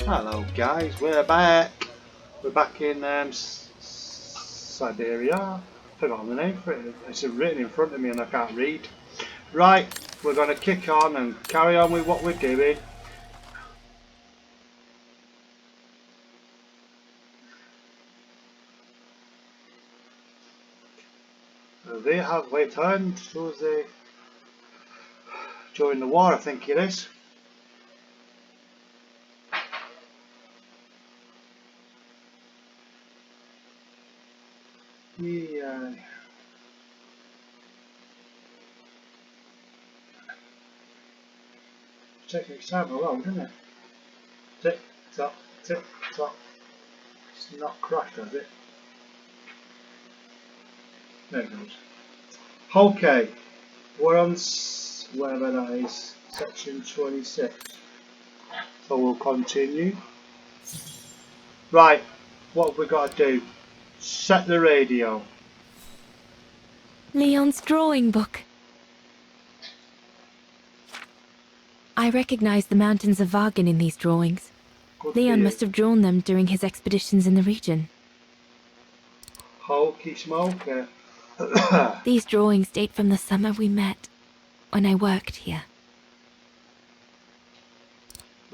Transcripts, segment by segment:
Hello guys, we're back. We're back in Syberia. Forgot the name for it. It's written in front of me and I can't read. Right, we're going to kick on and carry on with what we're doing. They have returned to the during the war, I think it is. Yeah. It's taking its time along, isn't it? Tick tock, tick tock. It's not crashed, has it? There it goes. Okay, we're on whatever that is, section 26. So we'll continue. Right, what have we got to do? Set the radio. Leon's drawing book. I recognize the mountains of Vagen in these drawings. Good Leon must have drawn them during his expeditions in the region. Hokey smoker. These drawings date from the summer we met, when I worked here.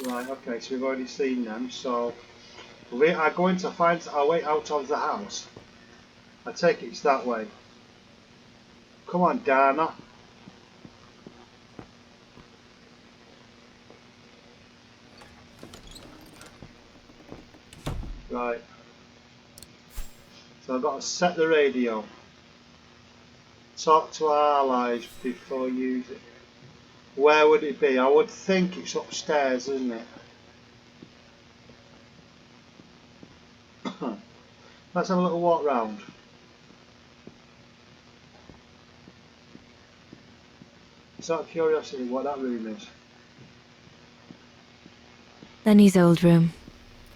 Right, okay, so we've already seen them, so we are going to find our way out of the house. I take it's that way. Come on, Dana. Right. So I've got to set the radio. Talk to our allies before you use it. Where would it be? I would think it's upstairs, isn't it? Let's have a little walk round. It's out of curiosity what that room is. Leni's old room.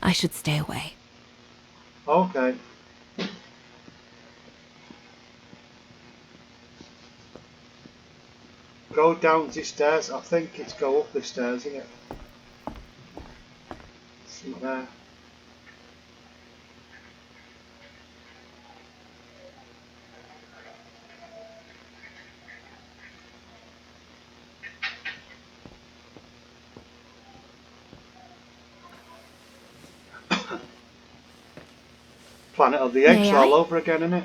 I should stay away. Okay. Go down the stairs. I think it's go up the stairs, isn't it? It's not there. Planet of the Apes all over again, isn't it?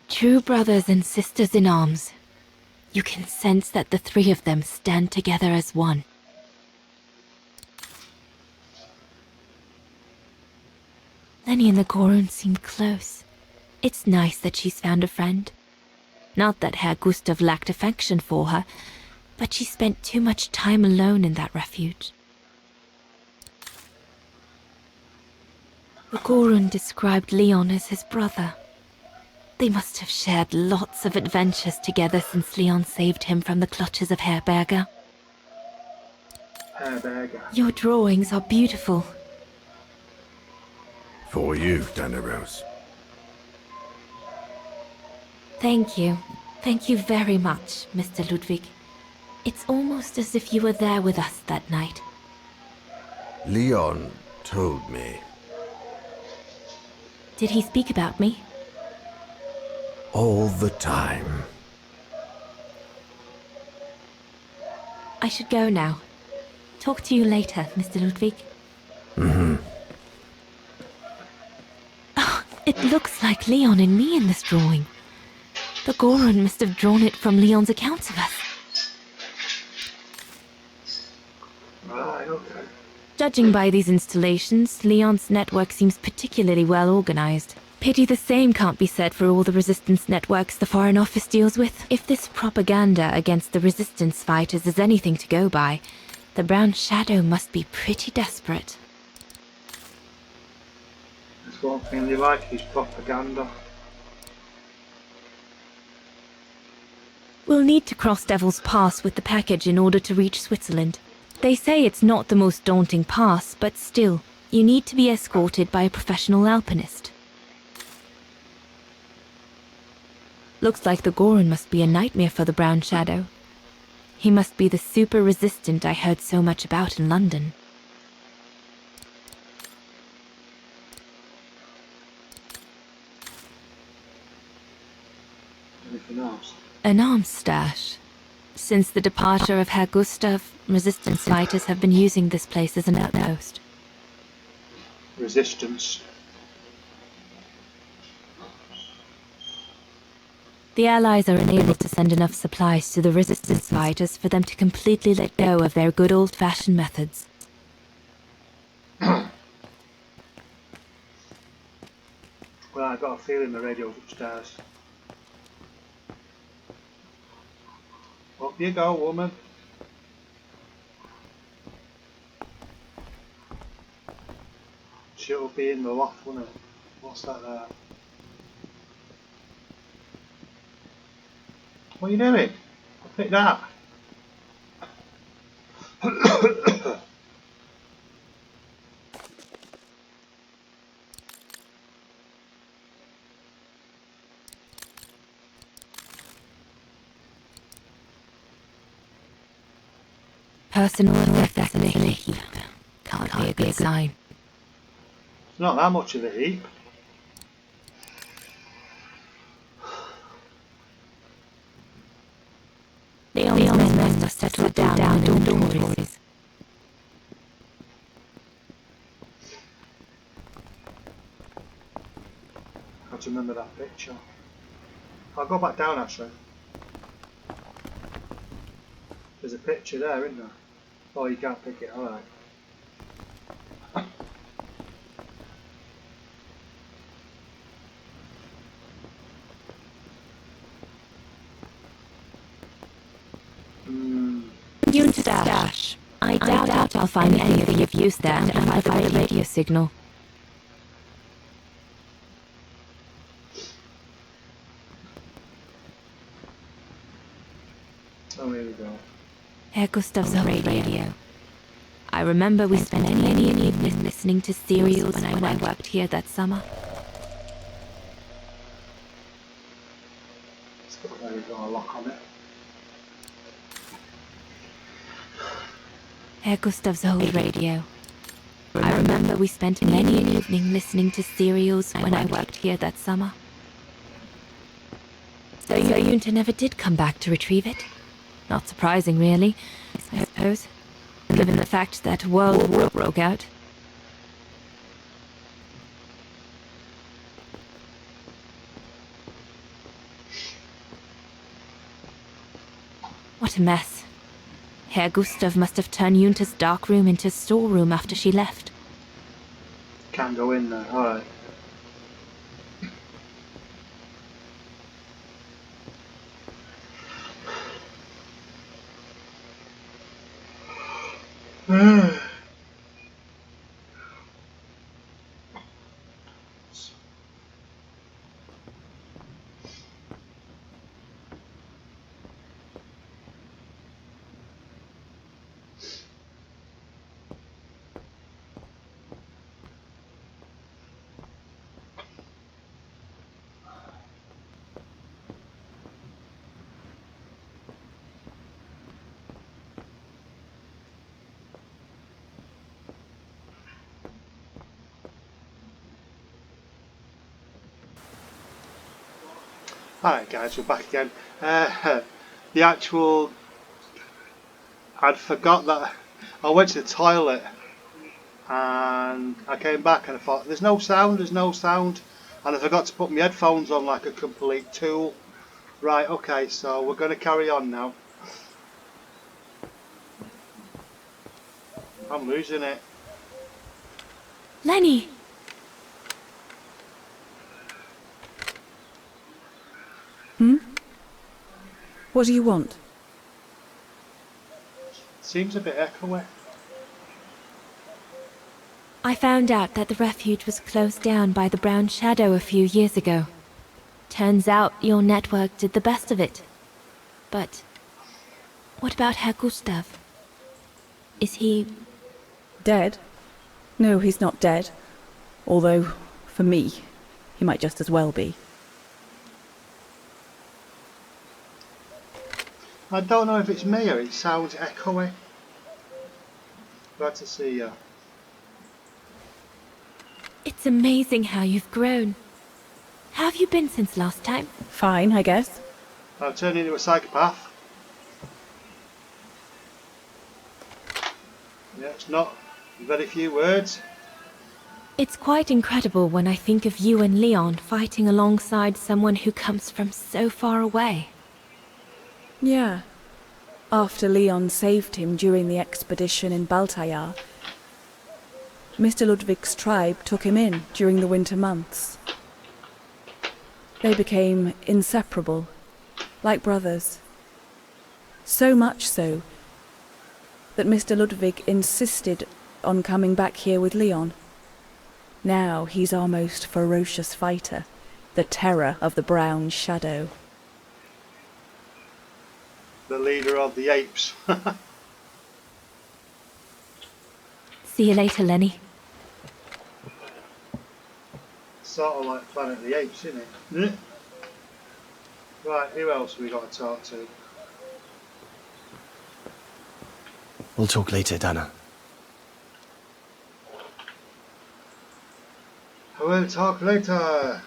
True brothers and sisters in arms. You can sense that the three of them stand together as one. Leni and the Kcin seem close. It's nice that she's found a friend. Not that Herr Gustav lacked affection for her, but she spent too much time alone in that refuge. The Kcin described Leon as his brother. They must have shared lots of adventures together since Leon saved him from the clutches of Herberger. Your drawings are beautiful. For you, Dana Rose. Thank you. Thank you very much, Mr. Ludwig. It's almost as if you were there with us that night. Leon told me. Did he speak about me? All the time. I should go now. Talk to you later, Mr. Ludwig. Oh, it looks like Leon and me in this drawing. The Kcin must have drawn it from Leon's accounts of us. Right, okay. Judging by these installations, Leon's network seems particularly well organized. Pity the same can't be said for all the resistance networks the Foreign Office deals with. If this propaganda against the resistance fighters is anything to go by, the Brown Shadow must be pretty desperate. That's one thing they like is propaganda. We'll need to cross Devil's Pass with the package in order to reach Switzerland. They say it's not the most daunting pass, but still, you need to be escorted by a professional alpinist. Looks like the Goron must be a nightmare for the Brown Shadow. He must be the super resistant I heard so much about in London. Anything else? An arms stash. Since the departure of Herr Gustav, resistance fighters have been using this place as an outpost. Resistance. The Allies are unable to send enough supplies to the resistance fighters for them to completely let go of their good old-fashioned methods. Well, I've got a feeling the radio's upstairs. Up you go, woman. She'll be in the loft, won't it? What's that there? What are you doing? I'll pick that. Personal effects in a heap. Can't be a good sign. It's not that much of a heap. The only men must have settled down in dormitories. I have to remember that picture. I'll go back down actually. There's a picture there, isn't there? Oh, you can't pick it, alright. Unit stash. I doubt I'll find anything of use there and amplify a radio signal. Oh, here we go. Herr Gustav's radio. I remember we spent many evenings listening to serials when I worked here that summer. There we go, a lock on it. Herr Gustav's old radio. I remember we spent many an evening listening to serials when I worked here that summer. So Junta never did come back to retrieve it? Not surprising, really, I suppose, given the fact that World War broke out. What a mess. Herr Gustav must have turned Junta's dark room into a storeroom after she left. Can't go in there, alright. Alright guys, we're back again. The actual... I'd forgot that I went to the toilet and I came back and I thought there's no sound and I forgot to put my headphones on like a complete tool. Right, okay, so we're going to carry on now. I'm losing it. Leni! What do you want? Seems a bit echoey. I found out that the refuge was closed down by the Brown Shadow a few years ago. Turns out your network did the best of it. But what about Herr Gustav? Is he... Dead? No, he's not dead. Although, for me, he might just as well be. I don't know if it's me or it sounds echoey. Glad to see you. It's amazing how you've grown. How have you been since last time? Fine, I guess. I've turned into a psychopath. Yeah, it's not very few words. It's quite incredible when I think of you and Leon fighting alongside someone who comes from so far away. Yeah. After Leon saved him during the expedition in Baltayar, Mr. Ludwig's tribe took him in during the winter months. They became inseparable, like brothers. So much so that Mr. Ludwig insisted on coming back here with Leon. Now he's our most ferocious fighter, the terror of the Brown Shadow. The leader of the apes. See you later, Leni. Sort of like Planet of the Apes, isn't it? Right, who else have we got to talk to? We'll talk later, Dana. I will talk later.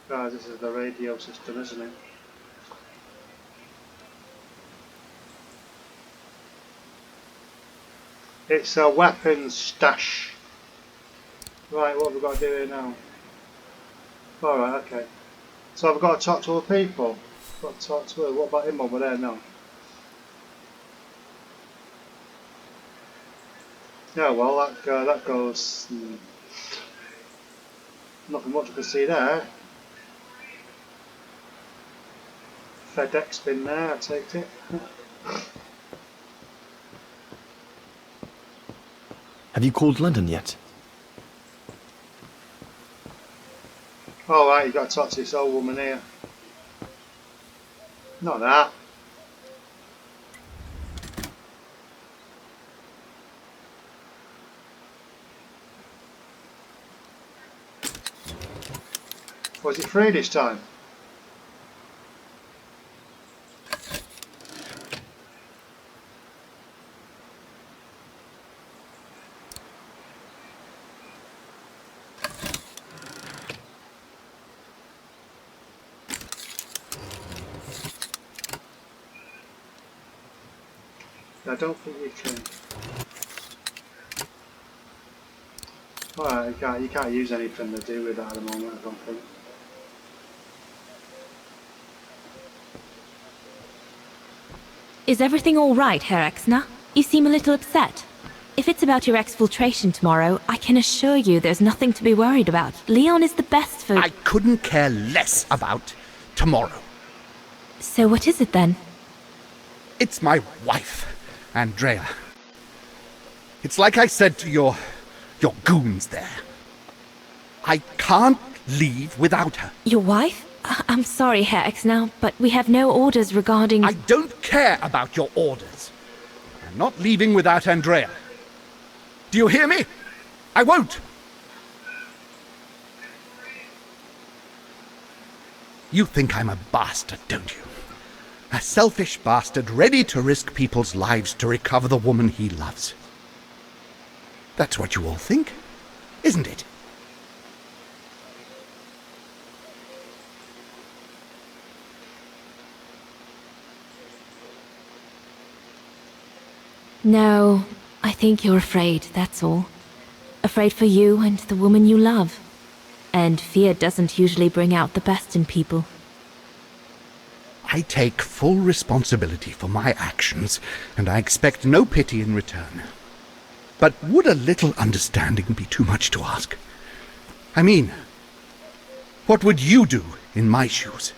Guys, this is the radio system, isn't it? It's a weapons stash. Right, what have we got to do here now? Alright, okay. So I've got to talk to other people. Got to talk to her. What about him over there now? Yeah, well, that goes... nothing much I can see there. FedEx bin there, I take it. Have you called London yet? Alright, you got to talk to this old woman here. Not that. Was it free this time? I don't think you can. Alright, you can't use anything to do with that at the moment, I don't think. Is everything all right, Herr Exner? You seem a little upset. If it's about your exfiltration tomorrow, I can assure you there's nothing to be worried about. Leon is the best for... I couldn't care less about tomorrow. So what is it then? It's my wife, Andrea. It's like I said to your goons there. I can't leave without her. Your wife? I'm sorry, Herr Exner, but we have no orders regarding... I don't care about your orders. I'm not leaving without Andrea. Do you hear me? I won't. You think I'm a bastard, don't you? A selfish bastard ready to risk people's lives to recover the woman he loves. That's what you all think, isn't it? No, I think you're afraid, that's all. Afraid for you and the woman you love. And fear doesn't usually bring out the best in people. I take full responsibility for my actions, and I expect no pity in return. But would a little understanding be too much to ask? I mean, what would you do in my shoes?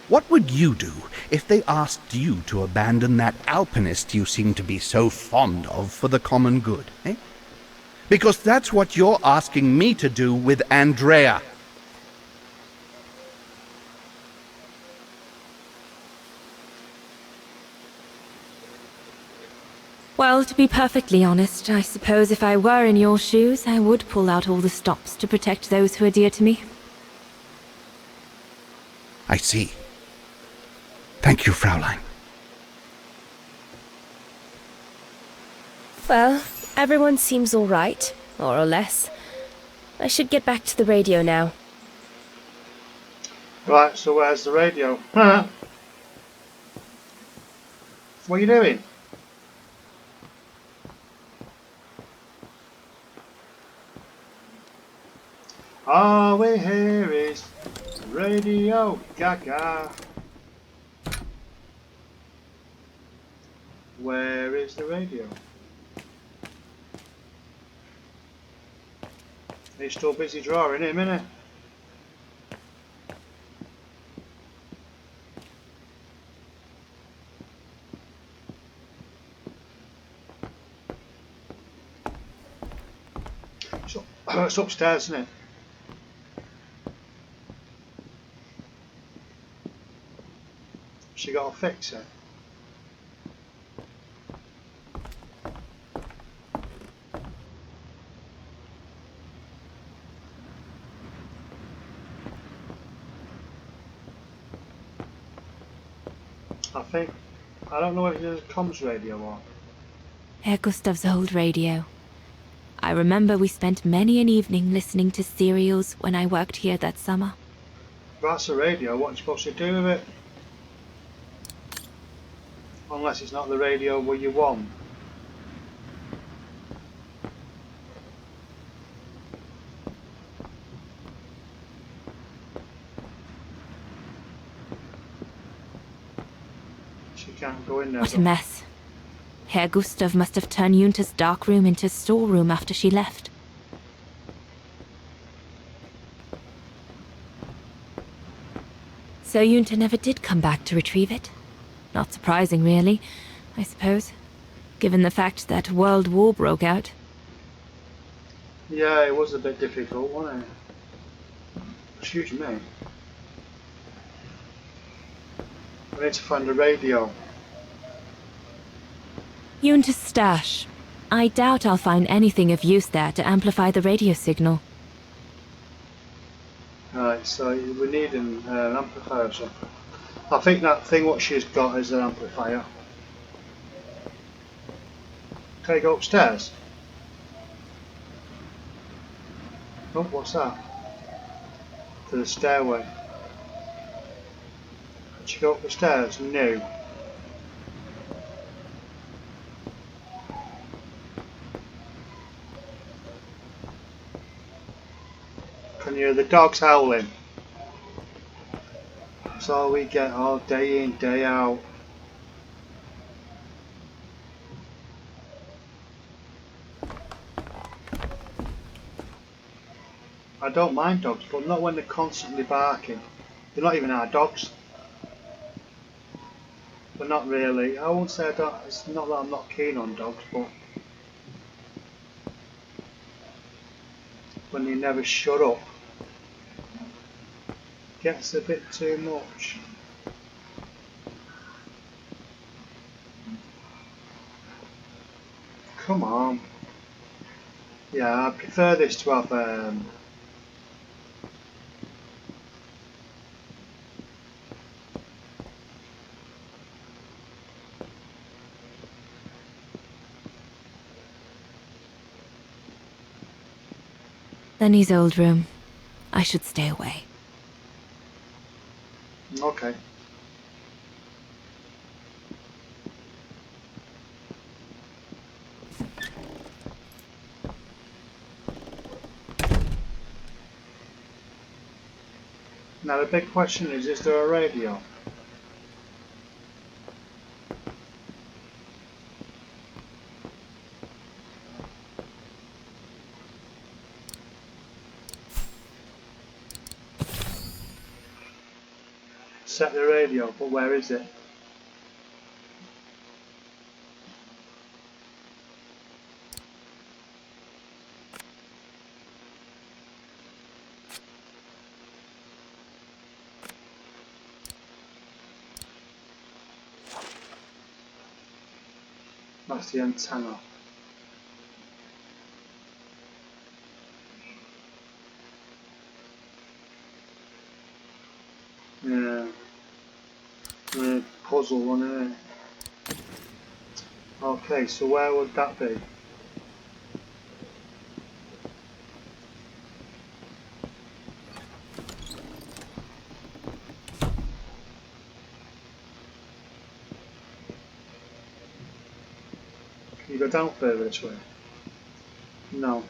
What would you do if they asked you to abandon that alpinist you seem to be so fond of for the common good, eh? Because that's what you're asking me to do with Andrea. Well, to be perfectly honest, I suppose if I were in your shoes, I would pull out all the stops to protect those who are dear to me. I see. Thank you, Fraulein. Well, everyone seems all right, more or less. I should get back to the radio now. Right, so where's the radio? What are you doing? All we hear is Radio Gaga. Where is the radio? He's still busy drawing him, isn't he? It's upstairs, isn't it? She got to fix it. I don't know if there's a comms radio or. Herr Gustav's old radio. I remember we spent many an evening listening to serials when I worked here that summer. That's a radio, what are you supposed to do with it? Unless it's not the radio what you want. She can't go in there. What a though. mess. Herr Gustav must have turned Junta's dark room into storeroom after she left. So Junta never did come back to retrieve it? Not surprising, really, I suppose, given the fact that World War broke out. Yeah, it was a bit difficult, wasn't it? Excuse me. We need to find a radio. Junta's stash. I doubt I'll find anything of use there to amplify the radio signal. Right, so we need an amplifier or something. I think that thing what she's got is an amplifier. Can I go upstairs? Oh, what's that? To the stairway. Can she go up the stairs? No. Can you hear the dogs howling? That's all we get all day in, day out. I don't mind dogs, but not when they're constantly barking. They're not even our dogs. But not really. I won't say I don't. It's not that I'm not keen on dogs, but when they never shut up, gets a bit too much. Come on. Yeah, I prefer this to have Leni's old room. I should stay away. okay. Now the big question is there a radio? Set the radio, but where is it? That's the antenna. Yeah. Puzzle one, isn't it? Okay, so where would that be? Can you go down further this way? No.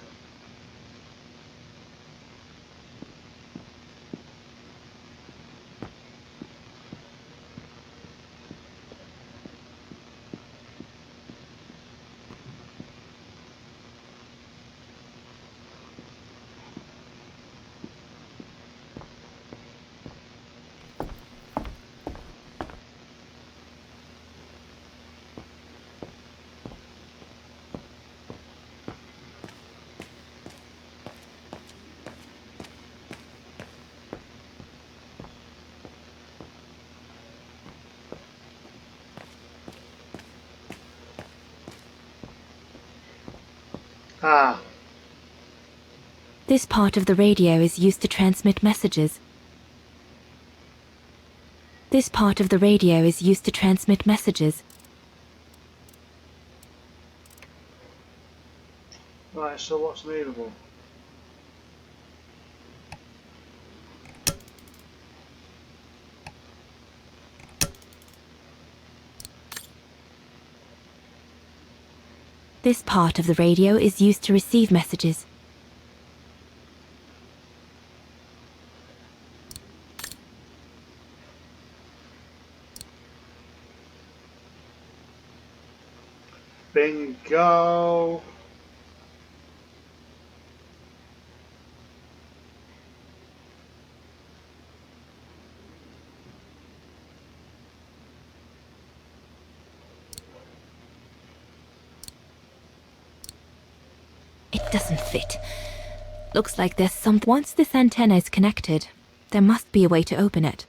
Ah, This part of the radio is used to transmit messages. This part of the radio is used to transmit messages. right, so what's movable? This part of the radio is used to receive messages. Bingo! It doesn't fit. Looks like there's some... Once this antenna is connected, there must be a way to open it.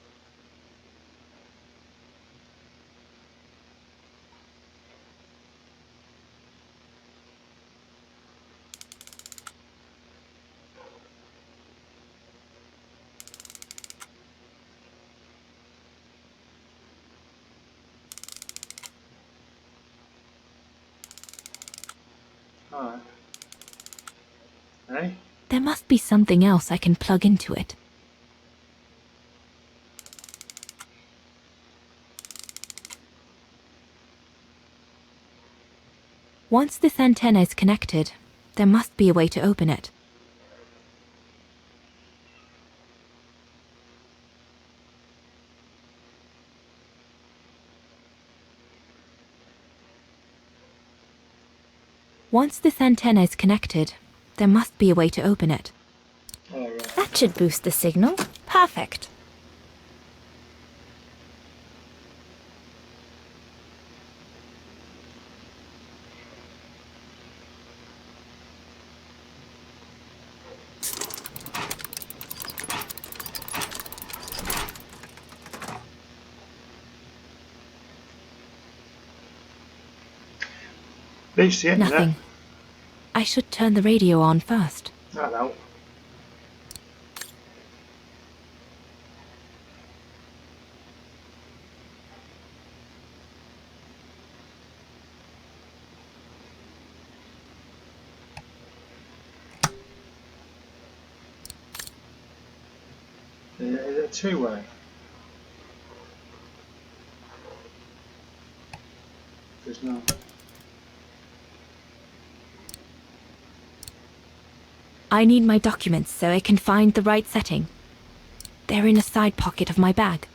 Alright. Hey? There must be something else I can plug into it. Once this antenna is connected, there must be a way to open it. Once this antenna is connected, there must be a way to open it. Alright. That should boost the signal. Perfect. Reach the internet. Nothing. I should turn the radio on first. Hello. Is it a two-way? There's no. I need my documents so I can find the right setting. They're in a side pocket of my bag.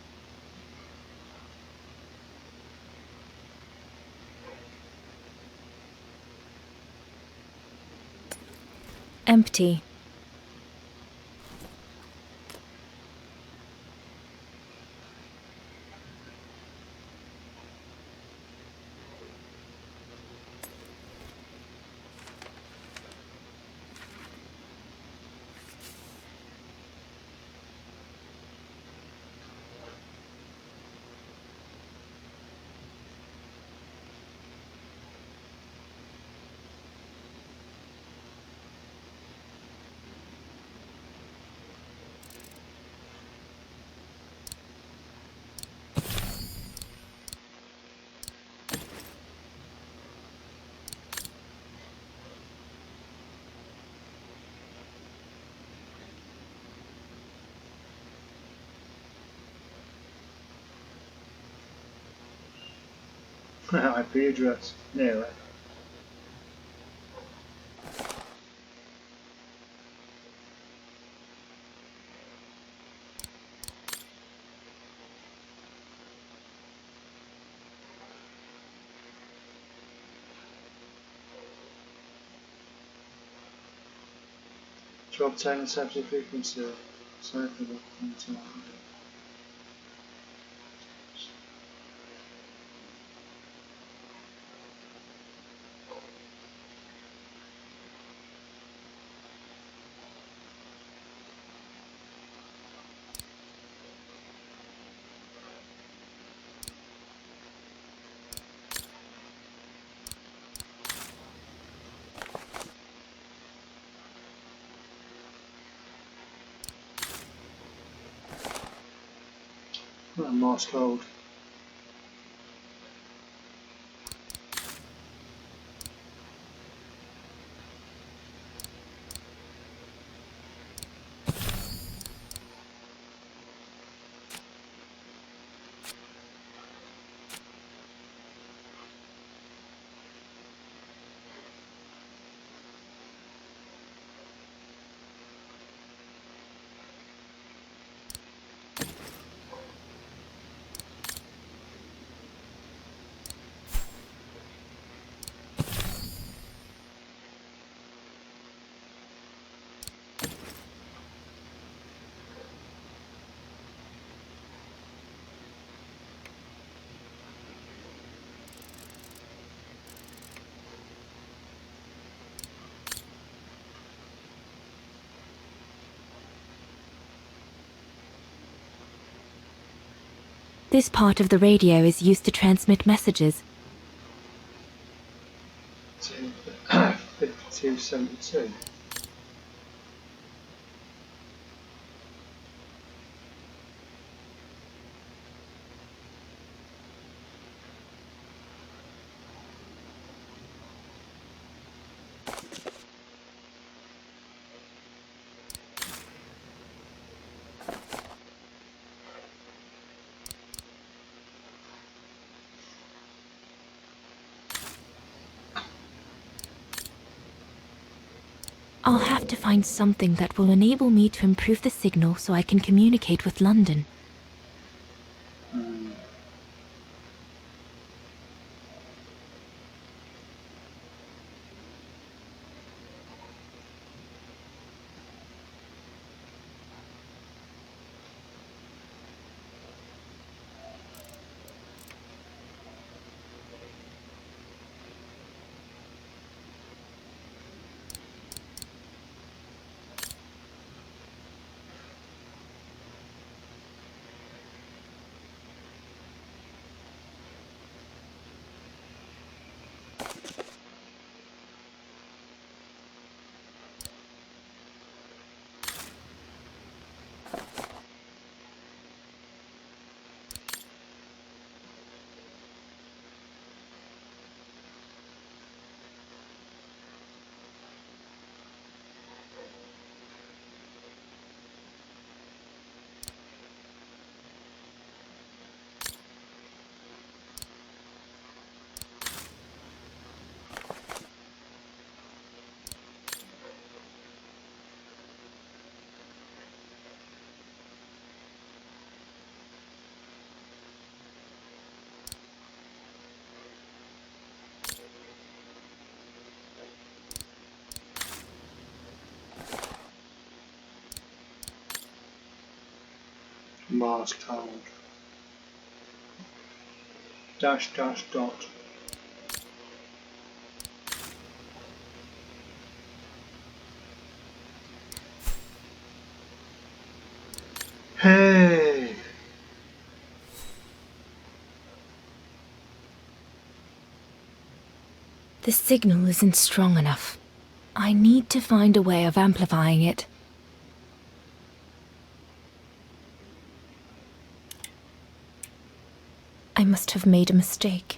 Empty. IP address, nearly. To obtain a separate frequency, circle the quantum. Morse code. This part of the radio is used to transmit messages. 5272. I'll have to find something that will enable me to improve the signal so I can communicate with London. Morse code. Dash dash dot. Hey! The signal isn't strong enough. I need to find a way of amplifying it. I must have made a mistake.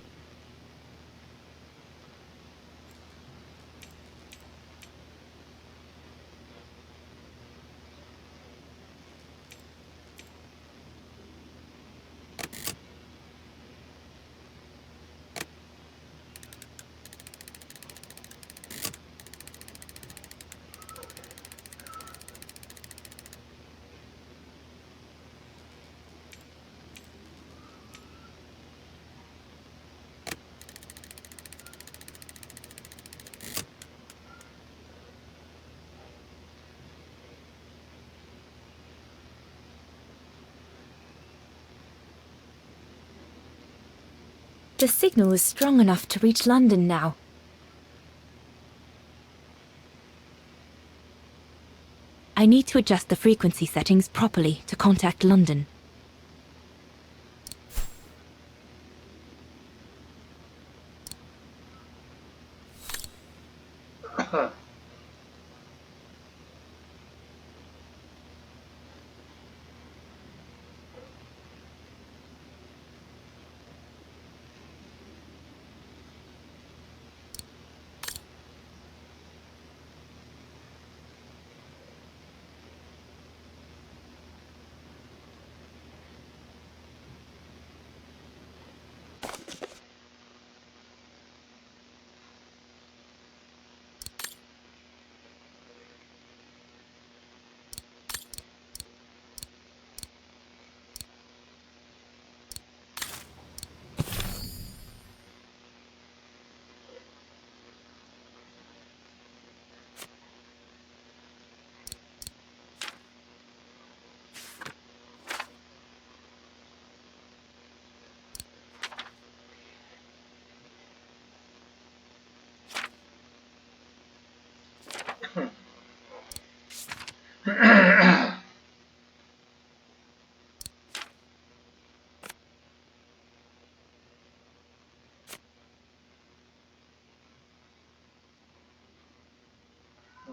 The signal is strong enough to reach London now. I need to adjust the frequency settings properly to contact London.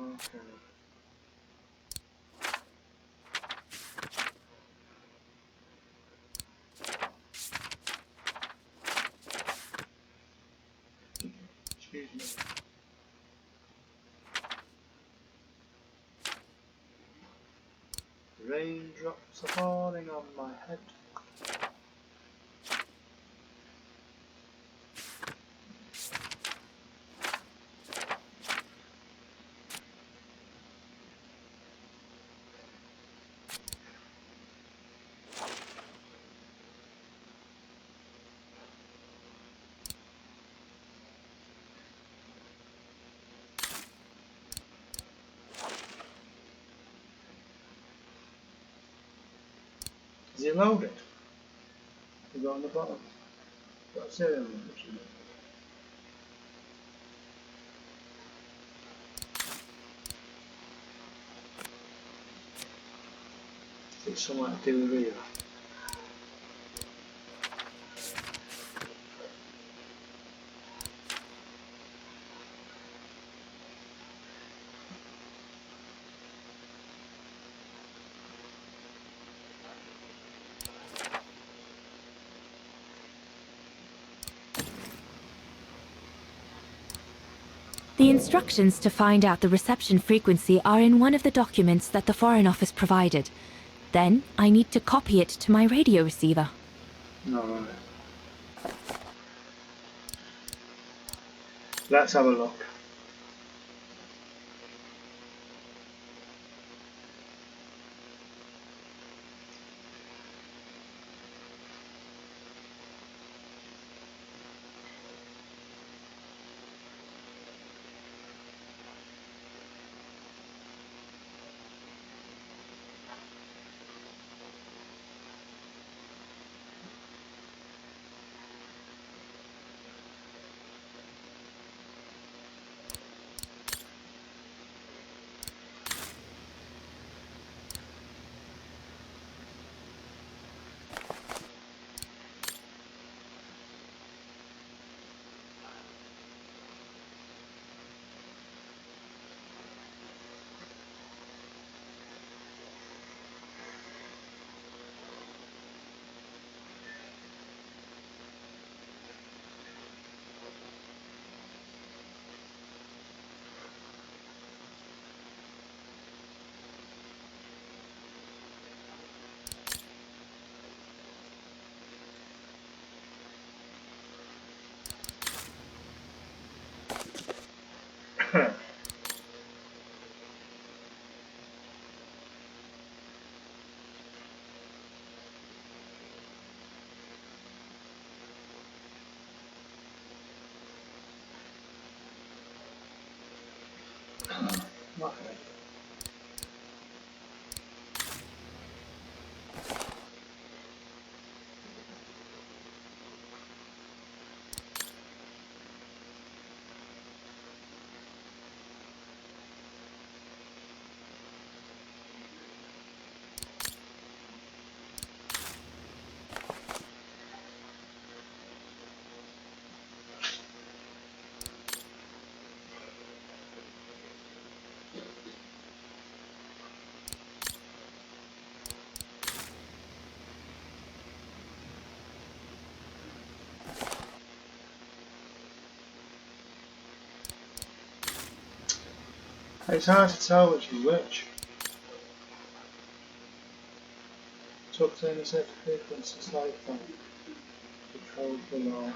Okay. Excuse me. Raindrops are falling on my head. Is he loaded? Is it on the bottom? Got a serial number. It's something to do with here. The instructions to find out the reception frequency are in one of the documents that the Foreign Office provided. Then, I need to copy it to my radio receiver. No. Let's have a look. Okay. It's hard to tell which is which. To obtain a set frequency cipher, the code below.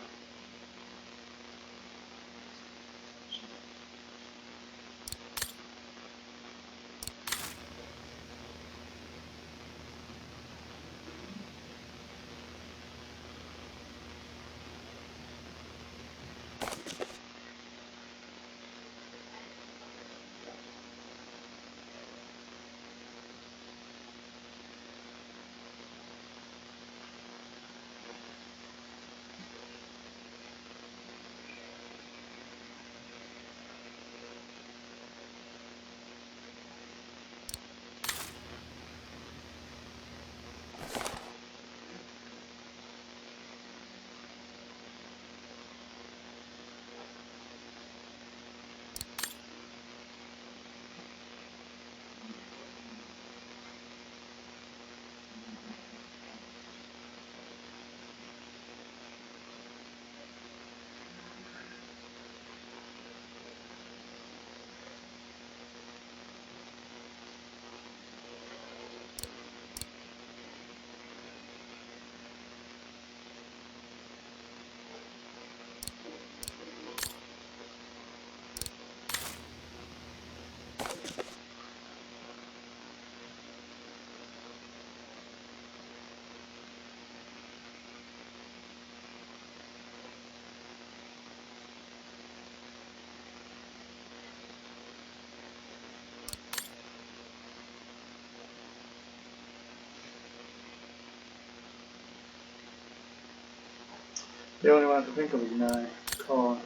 The only one I can think of is now corn.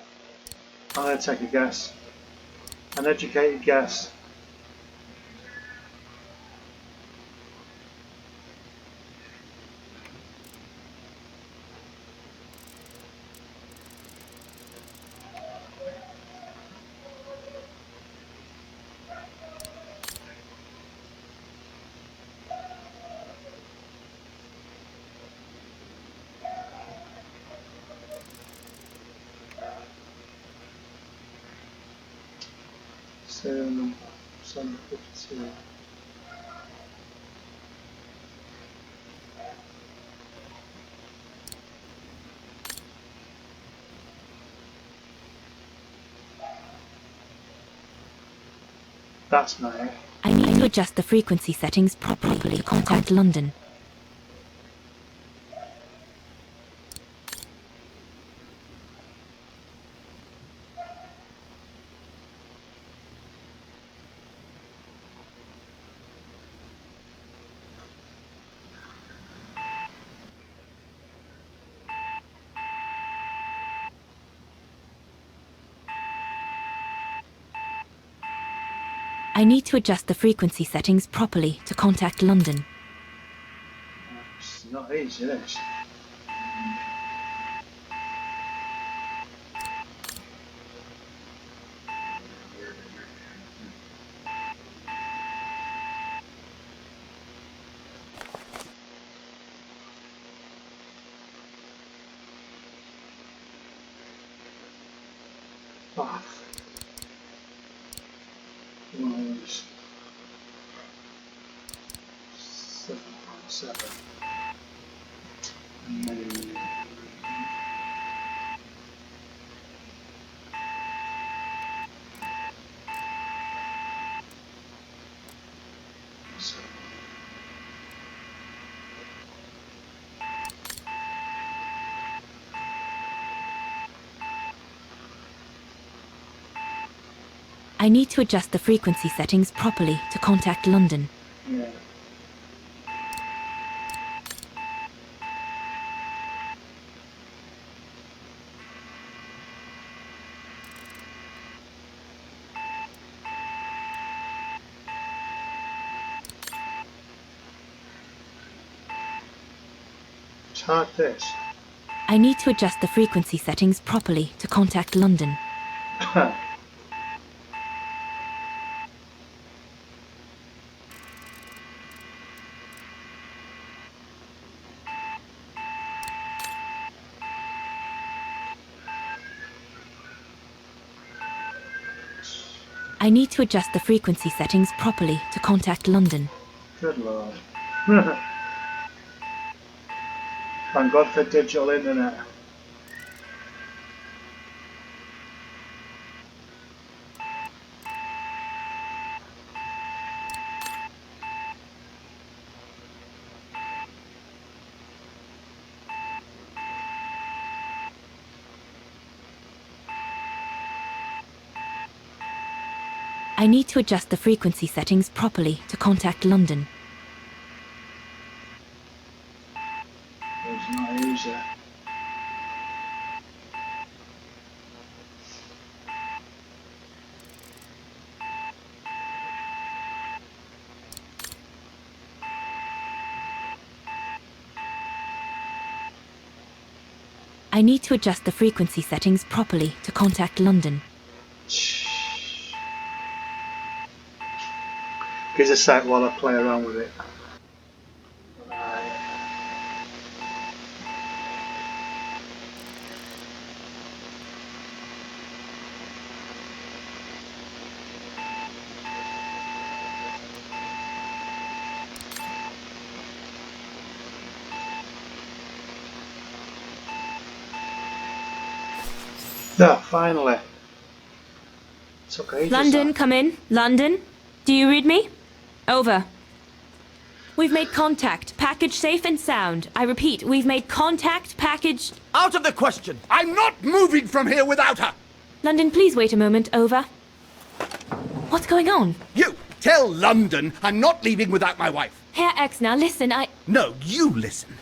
I'm going to take a guess. An educated guess. Some 52. That's nice. I need to adjust the frequency settings properly. Contact London. I need to adjust the frequency settings properly to contact London. It's not easy, is it? Bath. Was 7.7. I need to adjust the frequency settings properly to contact London. Yeah. It's hard this. I need to adjust the frequency settings properly to contact London. I I need to adjust the frequency settings properly to contact London. Good lord. Thank God for digital internet. I need to adjust the frequency settings properly to contact London. It's not easy. I need to adjust the frequency settings properly to contact London. Gives a sec while I play around with it. Right. Yeah, finally. Took ages. London, that. come in. London? Do you read me? Over. We've made contact. Package safe and sound. I repeat, we've made contact. Package... Out of the question! I'm not moving from here without her! London, please wait a moment. Over. What's going on? You tell London I'm not leaving without my wife. Herr Exner, listen, No, you listen.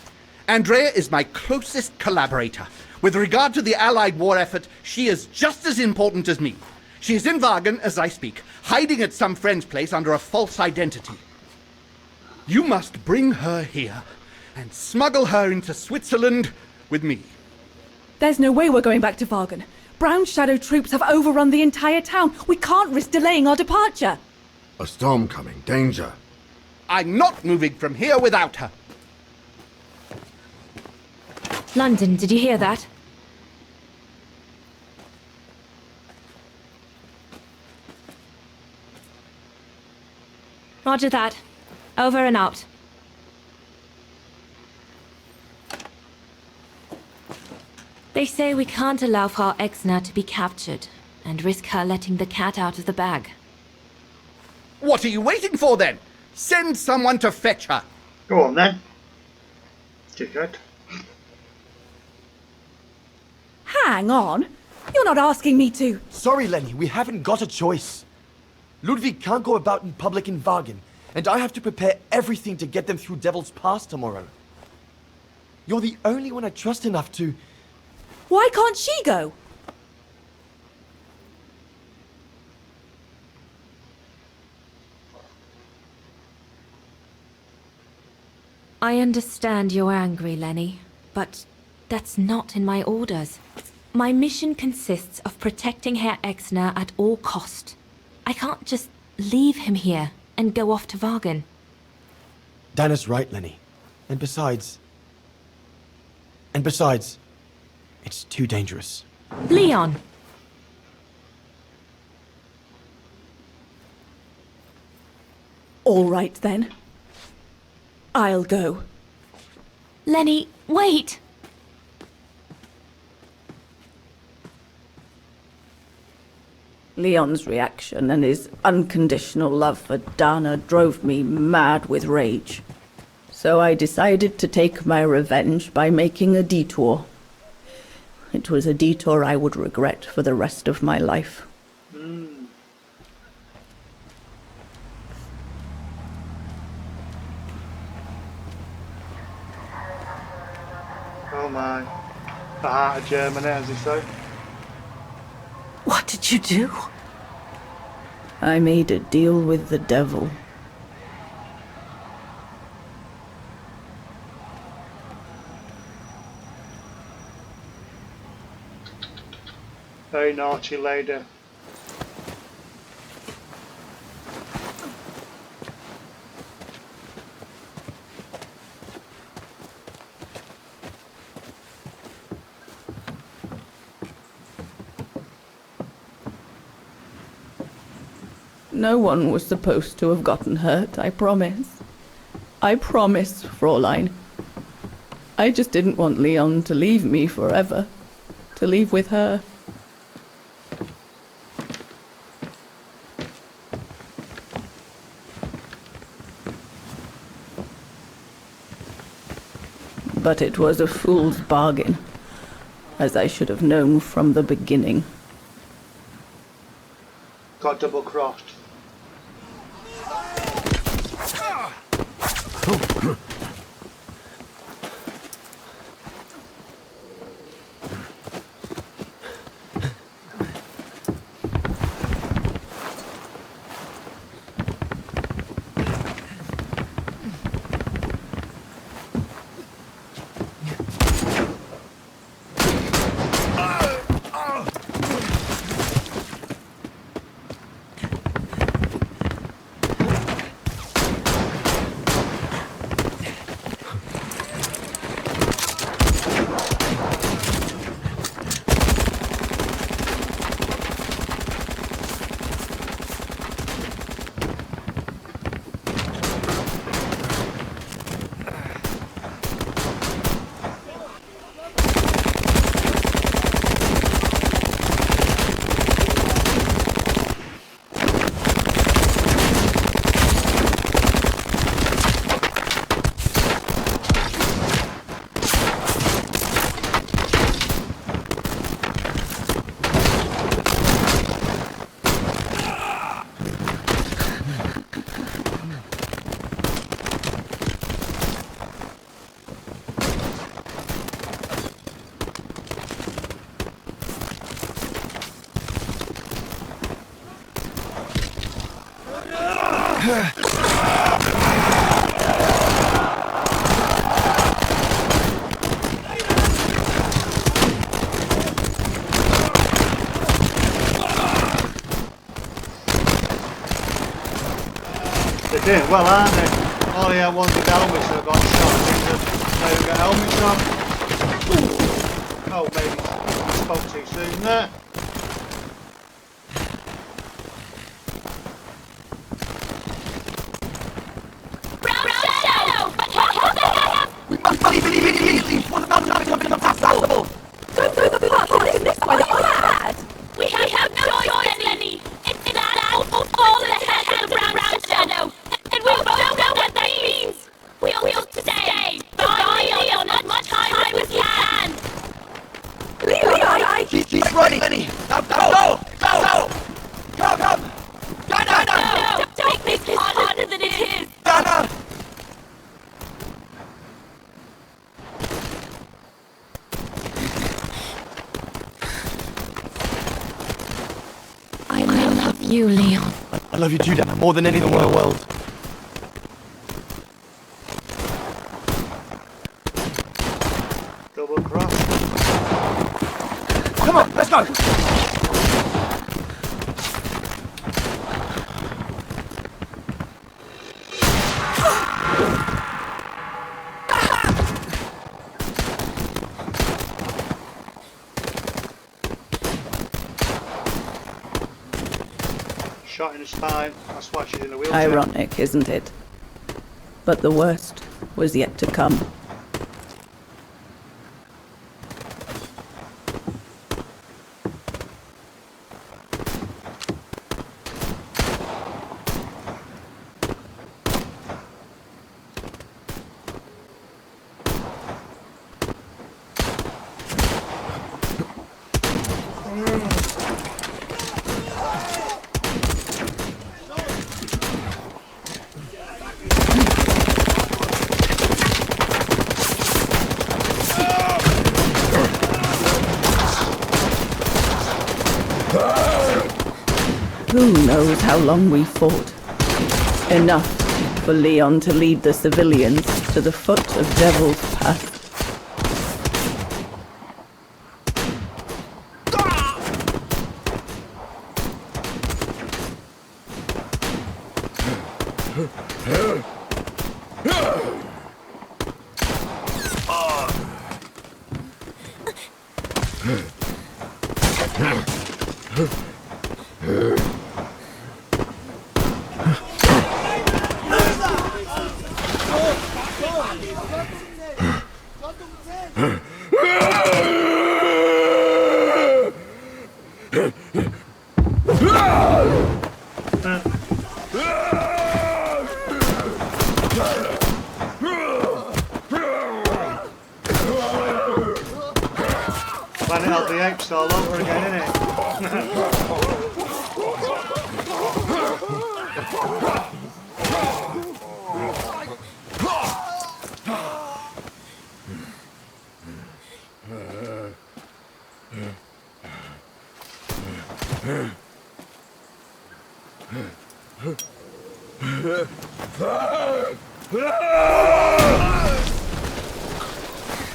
Andrea is my closest collaborator. With regard to the Allied war effort, she is just as important as me. She is in Wagen as I speak, hiding at some friend's place under a false identity. You must bring her here and smuggle her into Switzerland with me. There's no way we're going back to Wagen. Brown Shadow troops have overrun the entire town. We can't risk delaying our departure. A storm coming. Danger. I'm not moving from here without her. London, did you hear that? Roger that. Over and out. They say we can't allow Frau Exner to be captured and risk her letting the cat out of the bag. What are you waiting for then? Send someone to fetch her. Go on then. Dickhead. Hang on. You're not asking me to. Sorry, Leni, we haven't got a choice. Ludwig can't go about in public in Wagen, and I have to prepare everything to get them through Devil's Pass tomorrow. You're the only one I trust enough to... Why can't she go? I understand you're angry, Leni, but that's not in my orders. My mission consists of protecting Herr Exner at all cost. I can't just leave him here and go off to Wagen. Dana's right, Leni. And besides, it's too dangerous. Leon! All right then. I'll go. Leni, wait! Leon's reaction and his unconditional love for Dana drove me mad with rage. So I decided to take my revenge by making a detour. It was a detour I would regret for the rest of my life. Oh my. The heart of Germany, as they say. What did you do? I made a deal with the devil. Very naughty lady. No one was supposed to have gotten hurt, I promise. I promise, Fräulein. I just didn't want Leon to leave me forever. To leave with her. But it was a fool's bargain, as I should have known from the beginning. Got double crossed. They're doing well, aren't they? Oh yeah, one's with helmets that got shot. Maybe got helmets on. Oh, maybe I spoke too soon there. We have no choice, Leni. It's that all ahead of the brown shadow. And we both know what that means. We'll stay. Buy on as much time as we can. Keep running, Leni! Now go! Go! Come! Dana! No, don't make this harder than it is. Dana! I love you, Leon. I love you too, Dana, more than anything in the world. Double cross. Come on, let's go! Shot in the spine. That's why she's in a wheelchair. Ironic, isn't it? But the worst was yet to come. Who knows how long we fought? Enough for Leon to lead the civilians to the foot of Devil's Path. Planet of the Apes all over again, innit?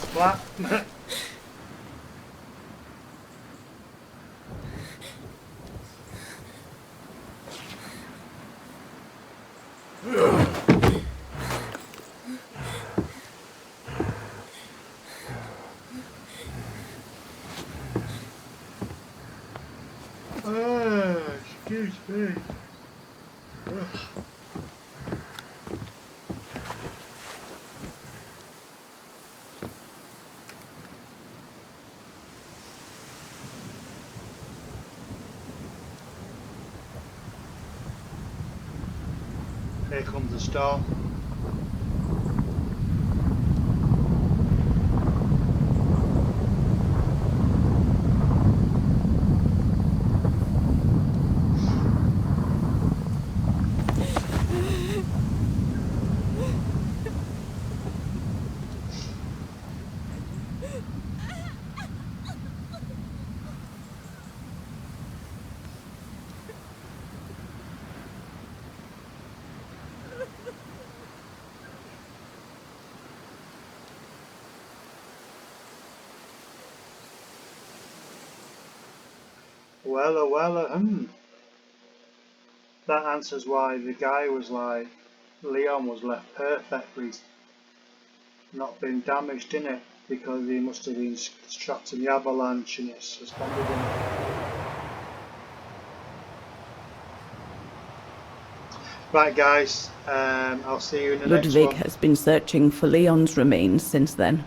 Splat. Excuse me. Here comes the storm. Well, that answers why the guy was like, Leon was left perfectly not been damaged in it, because he must have been trapped in the avalanche and it's suspended him. Right guys, I'll see you in the next one. Ludwig has been searching for Leon's remains since then.